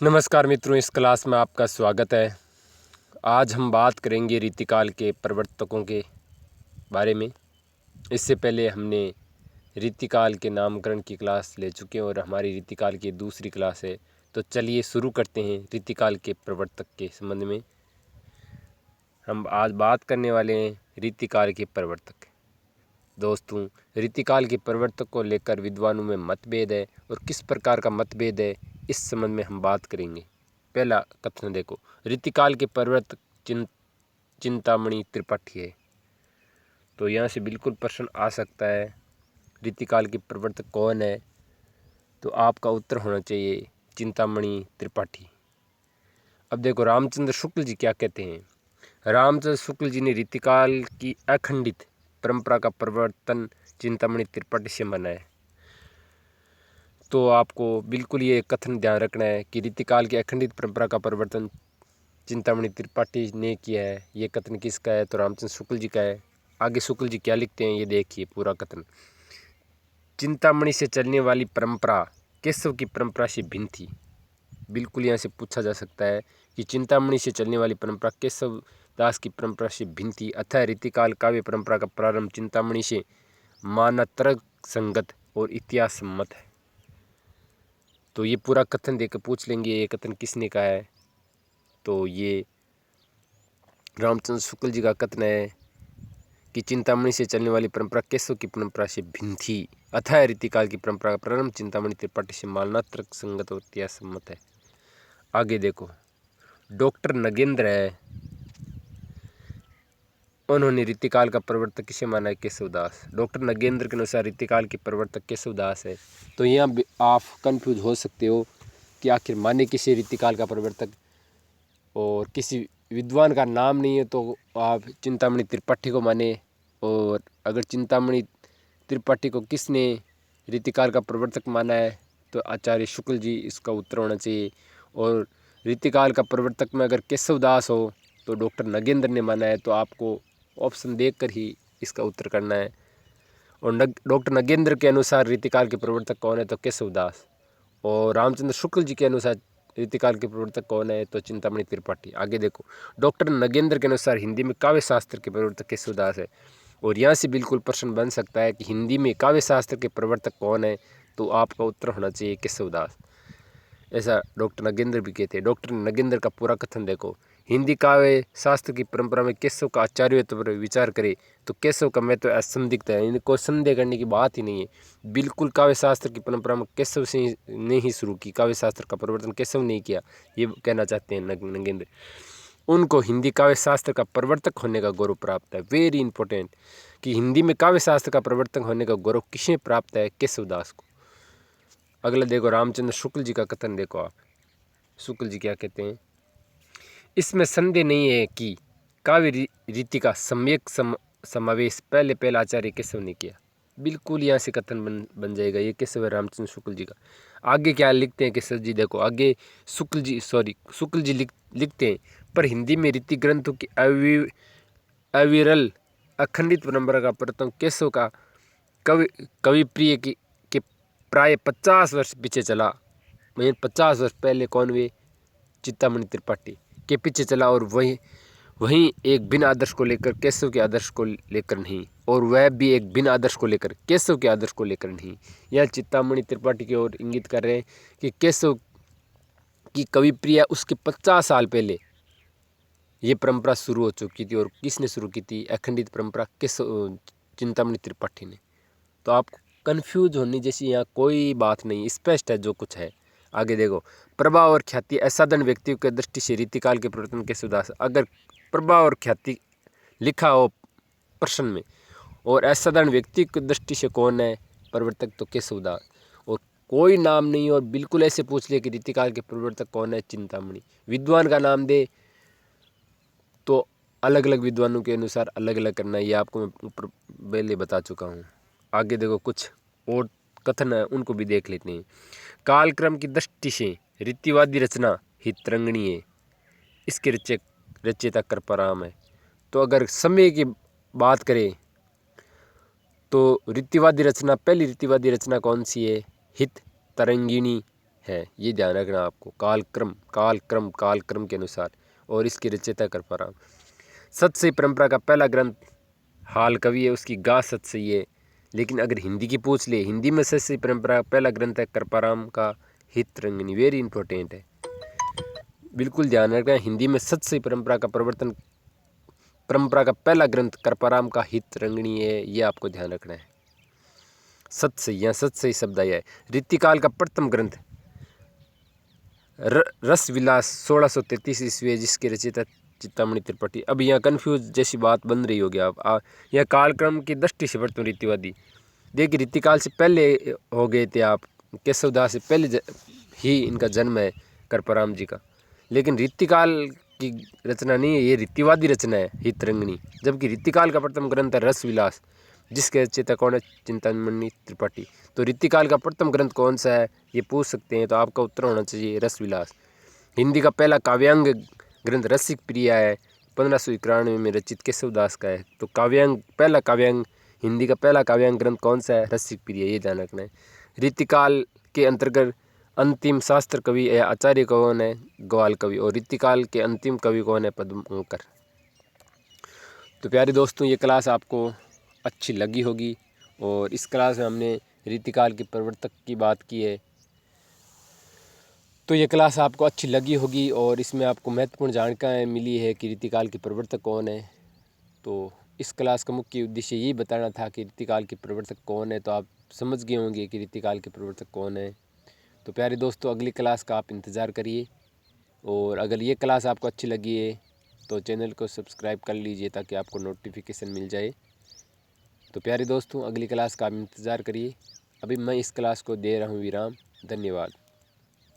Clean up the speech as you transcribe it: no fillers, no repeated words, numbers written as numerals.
नमस्कार मित्रों, इस क्लास में आपका स्वागत है। आज हम बात करेंगे रीतिकाल के प्रवर्तकों के बारे में। इससे पहले हमने रीतिकाल के नामकरण की क्लास ले चुके हैं और हमारी रीतिकाल की दूसरी क्लास है। तो चलिए शुरू करते हैं रीतिकाल के प्रवर्तक के संबंध में। हम आज बात करने वाले हैं रीतिकाल के प्रवर्तक। दोस्तों, रीतिकाल के प्रवर्तक को लेकर विद्वानों में मतभेद है और किस प्रकार का मतभेद है इस संबंध में हम बात करेंगे। पहला कथन देखो, रीतिकाल के प्रवर्तक चिंतामणि त्रिपाठी है। तो यहाँ से बिल्कुल प्रश्न आ सकता है, रीतिकाल के प्रवर्तक कौन है? तो आपका उत्तर होना चाहिए चिंतामणि त्रिपाठी। अब देखो रामचंद्र शुक्ल जी क्या कहते हैं। रामचंद्र शुक्ल जी ने रीतिकाल की अखंडित परंपरा का प्रवर्तन चिंतामणि त्रिपाठी से माना है। तो आपको बिल्कुल ये कथन ध्यान रखना है कि रीतिकाल की अखंडित परंपरा का प्रवर्तन चिंतामणि त्रिपाठी ने किया है। ये कथन किसका है? तो रामचंद्र शुक्ल जी का है। आगे शुक्ल जी क्या लिखते हैं ये देखिए पूरा कथन। चिंतामणि से चलने वाली परंपरा केशव की परंपरा से भिन्न थी। बिल्कुल यहाँ से पूछा जा सकता है कि चिंतामणि से चलने वाली परंपरा केशव दास की परंपरा से भिन्न थी, अतः रीतिकाल काव्य परंपरा का प्रारंभ चिंतामणि से माना तर्क संगत और इतिहास सम्मत है। तो ये पूरा कथन देकर पूछ लेंगे ये कथन किसने कहा है। तो ये रामचंद्र शुक्ल जी का कथन है कि चिंतामणि से चलने वाली परंपरा केशव की परंपरा से भिन्न थी, अतः रीतिकाल की परंपरा का प्रारंभ चिंतामणि त्रिपाठी से मानना तर्क संगत और इतिहास सम्मत है। आगे देखो, डॉक्टर नगेंद्र है, उन्होंने रीतिकाल का प्रवर्तक किसे माना है? केशवदास। डॉक्टर नगेंद्र के अनुसार रीतिकाल के प्रवर्तक केशवदास है। तो यहाँ आप कंफ्यूज हो सकते हो कि आखिर माने किसे रीतिकाल का प्रवर्तक, और किसी विद्वान का नाम नहीं है तो आप चिंतामणि त्रिपाठी को माने। और अगर चिंतामणि त्रिपाठी को किसने रीतिकाल का प्रवर्तक माना है तो आचार्य शुक्ल जी, इसका उत्तर होना चाहिए। और रीतिकाल का प्रवर्तक में अगर केशवदास हो तो डॉक्टर नगेंद्र ने माना है, तो आपको ऑप्शन देखकर ही इसका उत्तर करना है। और डॉक्टर नगेंद्र के अनुसार रीतिकाल के प्रवर्तक कौन है? तो केशवदास। और रामचंद्र शुक्ल जी के अनुसार रीतिकाल के प्रवर्तक कौन है? तो चिंतामणि त्रिपाठी। आगे देखो, डॉक्टर नगेंद्र के अनुसार हिंदी में काव्य शास्त्र के प्रवर्तक केशवदास है। और यहाँ से बिल्कुल प्रश्न बन सकता है कि हिंदी में काव्य शास्त्र के प्रवर्तक कौन है? तो आपका उत्तर होना चाहिए केशवदास। ऐसा डॉक्टर नगेंद्र भी कहते हैं। डॉक्टर नगेंद्र का पूरा कथन देखो, हिंदी काव्य शास्त्र की परंपरा में केशव का आचार्यत्व पर विचार करें तो केशव का महत्व असंदिग्ध है। इनको संदेह करने की बात ही नहीं है। बिल्कुल काव्य शास्त्र की परंपरा में केशव से ने ही शुरू की, काव्य शास्त्र का प्रवर्तन केशव ने किया, ये कहना चाहते हैं नगेंद्र। उनको हिंदी काव्य शास्त्र का प्रवर्तक होने का गौरव प्राप्त है। वेरी इंपॉर्टेंट कि हिंदी में काव्य शास्त्र का प्रवर्तक होने का गौरव किसे प्राप्त है? केशवदास को। अगला देखो, रामचंद्र शुक्ल जी का कथन देखो आप। शुक्ल जी क्या कहते हैं, इसमें संदेह नहीं है कि काव्य रीति का सम्यक समावेश पहले आचार्य केशव ने किया। बिल्कुल यहाँ से कथन बन जाएगा, ये केशव है रामचंद्र शुक्ल जी का। आगे क्या लिखते हैं केशव जी देखो, आगे शुक्ल जी लिखते हैं, पर हिंदी में रीति ग्रंथों की अविरल अखंडित परंपरा का प्रथम केशव का कवि प्रिय के प्राय 50 वर्ष पीछे चला। 50 वर्ष पहले कौन हुए? चिंतामणि त्रिपाठी के पीछे चला। और वहीं एक भिन्न आदर्श को लेकर, केशव के आदर्श को लेकर नहीं, और वह भी एक भिन्न आदर्श को लेकर, केशव के आदर्श को लेकर नहीं। यह चिंतामणि त्रिपाठी की ओर इंगित कर रहे हैं कि केशव की कवि प्रिय उसके 50 साल पहले ये परंपरा शुरू हो चुकी थी। और किसने शुरू की थी अखंडित परंपरा? केशव, चिंतामणि त्रिपाठी ने। तो आपको कन्फ्यूज होने जैसी यहाँ कोई बात नहीं, स्पष्ट है जो कुछ है। आगे देखो, प्रभाव और ख्याति असाधारण व्यक्तियों के दृष्टि से रीतिकाल के प्रवर्तन के सुधार। अगर प्रभाव और ख्याति लिखा हो प्रश्न में और असाधारण व्यक्ति की दृष्टि से कौन है प्रवर्तक? तो केशवदास। और कोई नाम नहीं और बिल्कुल ऐसे पूछ ले कि रीतिकाल के प्रवर्तक कौन है? चिंतामणि। विद्वान का नाम दे तो अलग अलग विद्वानों के अनुसार अलग अलग करना, ये आपको मैं ऊपर पहले बता चुका हूँ। आगे देखो, कुछ और कथन है उनको भी देख लेते हैं। कालक्रम की दृष्टि से रीतिवादी रचना ही तरंगणी है, इसके रचयिता कृपाराम है। तो अगर समय की बात करें तो रीतिवादी रचना, पहली रीतिवादी रचना कौन सी है? हित तरंगिणी है, ये ध्यान रखना आपको। कालक्रम के अनुसार, और इसके रचयिता कृपाराम। सतसई परंपरा का पहला ग्रंथ हाल कवि है, उसकी गा सतसई है। लेकिन अगर हिंदी की पूछ ले, हिंदी में सतसई परंपरा का पहला ग्रंथ है कृपाराम का हितरंगिणी। वेरी इंपॉर्टेंट है, बिल्कुल ध्यान रखना। हिंदी में सतसई परंपरा का पहला ग्रंथ कृपाराम का हितरंगिणी है, ये आपको ध्यान रखना है। सतसई, यहाँ सतसई शब्द आया है। रीतिकाल का प्रथम ग्रंथ रसविलास 1633 ईस्वी है, जिसके रचयिता चिंतामणि त्रिपाठी। अब यहाँ कन्फ्यूज जैसी बात बन रही होगी आप यह कालक्रम की दृष्टि से वर्तमान रीतिवादी। देखिए रीतिकाल से पहले हो गए थे आप, केशवदास से पहले ही इनका जन्म है कृपाराम जी का। लेकिन रीतिकाल की रचना नहीं है, ये रीतिवादी रचना है हितरंगिणी। जबकि रीतिकाल का प्रथम ग्रंथ है रसविलास, जिसके रचयिता कौन है? चिंतामणि त्रिपाठी। तो रीतिकाल का प्रथम ग्रंथ कौन सा है, ये पूछ सकते हैं, तो आपका उत्तर होना चाहिए रसविलास। हिंदी का पहला काव्यांग ग्रंथ रसिक प्रिया है, 1591 में रचित केशवदास का है। तो पहला काव्यांग, हिंदी का पहला काव्यांग ग्रंथ कौन सा है? रसिक प्रिया, ये ध्यान रखना है। रीतिकाल के अंतर्गत अंतिम शास्त्र कवि है आचार्य कौन है? ग्वाल कवि। और रीतिकाल के अंतिम कवि कौन है? पद्मंकर। तो प्यारे दोस्तों, ये क्लास आपको अच्छी लगी होगी, और इस क्लास में हमने रीतिकाल के प्रवर्तक की बात की है। तो ये क्लास आपको अच्छी लगी होगी, और इसमें आपको महत्वपूर्ण जानकारी मिली है कि रीतिकाल के प्रवर्तक कौन है। तो इस क्लास का मुख्य उद्देश्य यही बताना था कि रीतिकाल के प्रवर्तक कौन है। तो आप समझ गए होंगे कि रीतिकाल के प्रवर्तक कौन है। तो प्यारे दोस्तों, अगली क्लास का आप इंतज़ार करिए, और अगर ये क्लास आपको अच्छी लगी है तो चैनल को सब्सक्राइब कर लीजिए, ताकि आपको नोटिफिकेशन मिल जाए। तो प्यारे दोस्तों, अगली क्लास का आप इंतज़ार करिए। अभी मैं इस क्लास को दे रहा हूँ विराम। धन्यवाद।